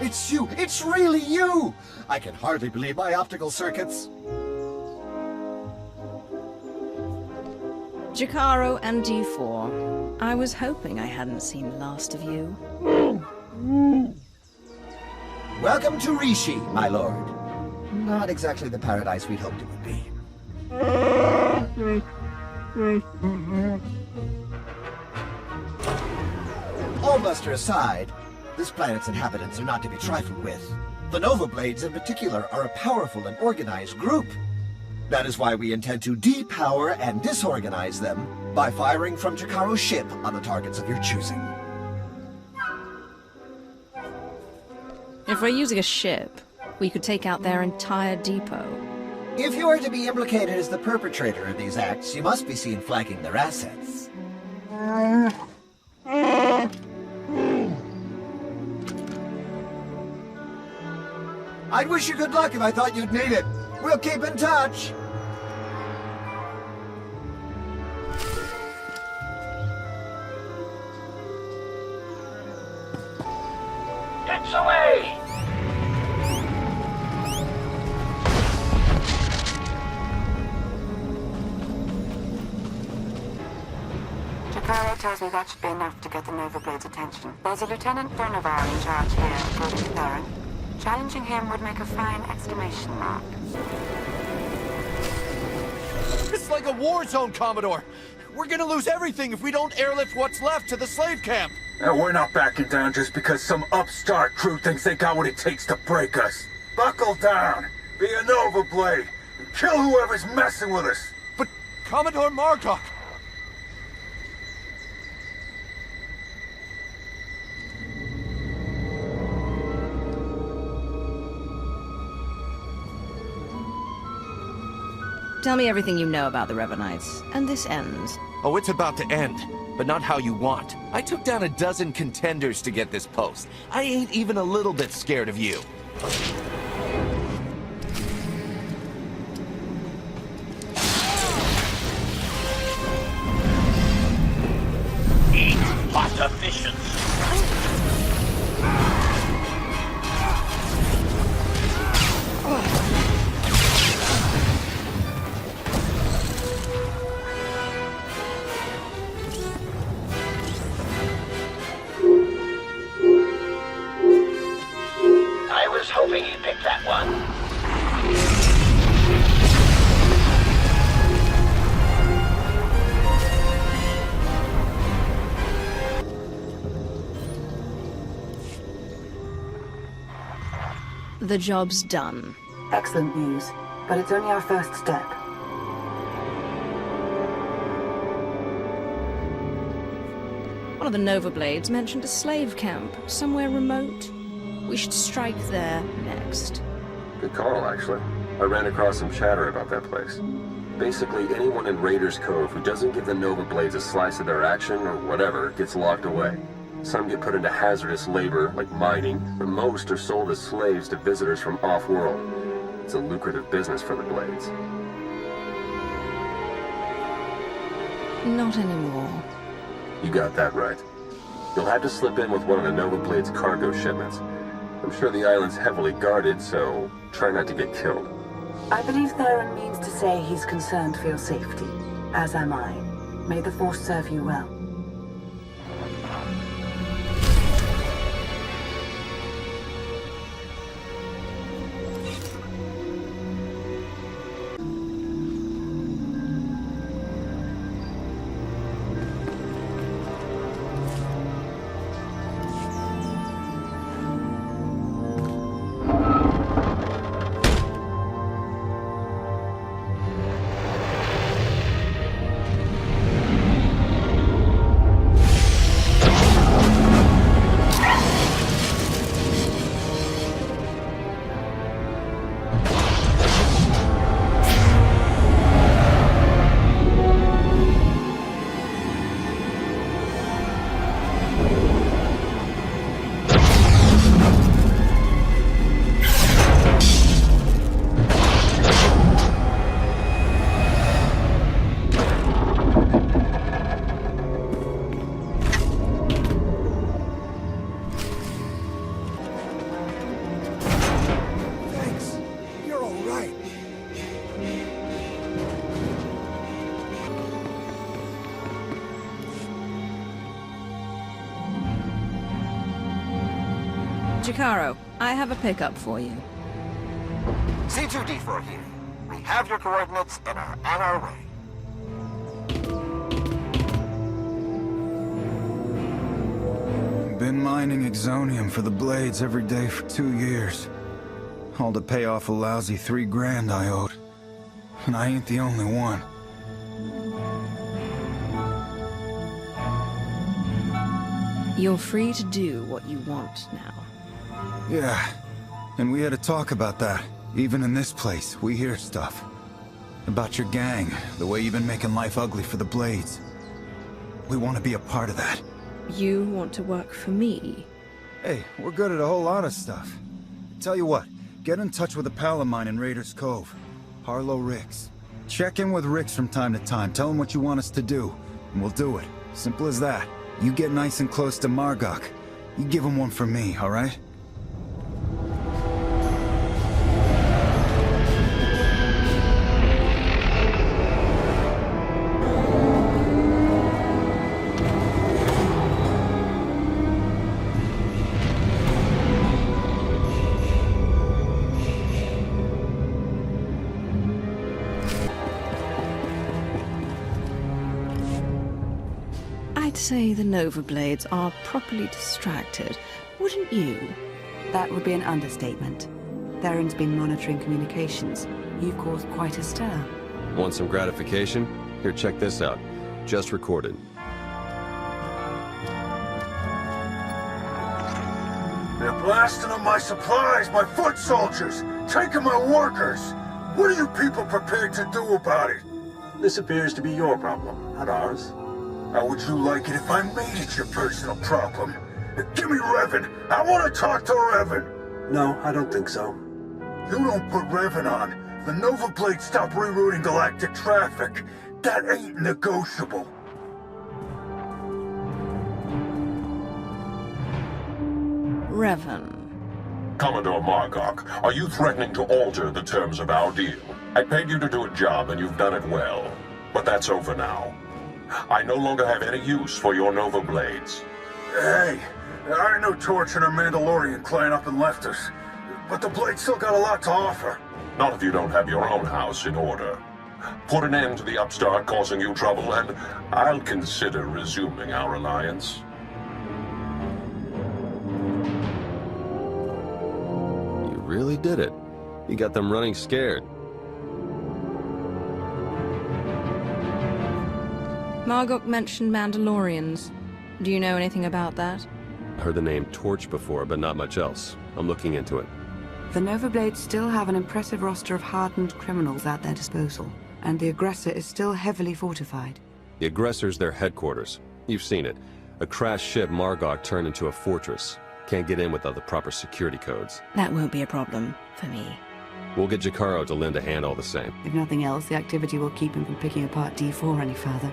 It's you! It's really you! I can hardly believe my optical circuits. Jakaro and D4. I was hoping I hadn't seen the last of you. Welcome to Rishi, my lord. Not exactly the paradise we'd hoped it would be. All bluster aside, this planet's inhabitants are not to be trifled with. The Nova Blades in particular are a powerful and organized group. That is why we intend to depower and disorganize them by firing from Jakaro's ship on the targets of your choosing. If we're using a ship, we could take out their entire depot. If you are to be implicated as the perpetrator of these acts, you must be seen flanking their assets. I'd wish you good luck if I thought you'd need it. We'll keep in touch. It's away! Jakaro tells me that should be enough to get the Nova Blade's attention. There's a Lieutenant Bernavar in charge here, according to Theron. Challenging him would make a fine exclamation mark. It's like a war zone, Commodore! We're gonna lose everything if we don't airlift what's left to the slave camp! And we're not backing down just because some upstart crew thinks they got what it takes to break us. Buckle down, be a Nova Blade, and kill whoever's messing with us! But Commodore Margok! Tell me everything you know about the Revanites, and this ends. Oh, it's about to end, but not how you want. I took down a dozen contenders to get this post. I ain't even a little bit scared of you. Eat hot efficiency. I was hoping you'd pick that one. The job's done. Excellent news, but it's only our first step. One of the Nova Blades mentioned a slave camp, somewhere remote. We should strike there next. Good call, actually. I ran across some chatter about that place. Basically, anyone in Raiders Cove who doesn't give the Nova Blades a slice of their action or whatever gets locked away. Some get put into hazardous labor, like mining, but most are sold as slaves to visitors from off-world. It's a lucrative business for the Blades. Not anymore. You got that right. You'll have to slip in with one of the Nova Blade's cargo shipments. I'm sure the island's heavily guarded, so try not to get killed. I believe Theron means to say he's concerned for your safety, as am I. May the Force serve you well. Jacaro, I have a pickup for you. C2D4 here. We have your coordinates and are on our way. Been mining exonium for the blades every day for 2 years. All to pay off a lousy $3 grand I owed. And I ain't the only one. You're free to do what you want now. Yeah, and we had a talk about that. Even in this place, we hear stuff. About your gang, the way you've been making life ugly for the Blades. We want to be a part of that. You want to work for me? Hey, we're good at a whole lot of stuff. Tell you what, get in touch with a pal of mine in Raiders Cove. Harlow Ricks. Check in with Ricks from time to time, tell him what you want us to do, and we'll do it. Simple as that. You get nice and close to Margok. You give him one for me, alright? I'd say the Nova Blades are properly distracted, wouldn't you? That would be an understatement. Theron's been monitoring communications. You've caused quite a stir. Want some gratification? Here, check this out. Just recorded. They're blasting up my supplies, my foot soldiers, taking my workers. What are you people prepared to do about it? This appears to be your problem, not ours. How would you like it if I made it your personal problem? Give me Revan. I want to talk to Revan. No, I don't think so. You don't put Revan on. The Nova Blades stop rerouting galactic traffic. That ain't negotiable. Revan. Commodore Margok, are you threatening to alter the terms of our deal? I paid you to do a job and you've done it well. But that's over now. I no longer have any use for your Nova Blades. Hey, I know Torch and her Mandalorian client up and left us. But the Blades still got a lot to offer. Not if you don't have your own house in order. Put an end to the upstart causing you trouble, and I'll consider resuming our alliance. You really did it. You got them running scared. Margok mentioned Mandalorians. Do you know anything about that? I heard the name Torch before, but not much else. I'm looking into it. The Nova Blades still have an impressive roster of hardened criminals at their disposal, and the aggressor is still heavily fortified. The aggressor's their headquarters. You've seen it. A crashed ship Margok turned into a fortress. Can't get in without the proper security codes. That won't be a problem for me. We'll get Jacaro to lend a hand all the same. If nothing else, the activity will keep him from picking apart D4 any further.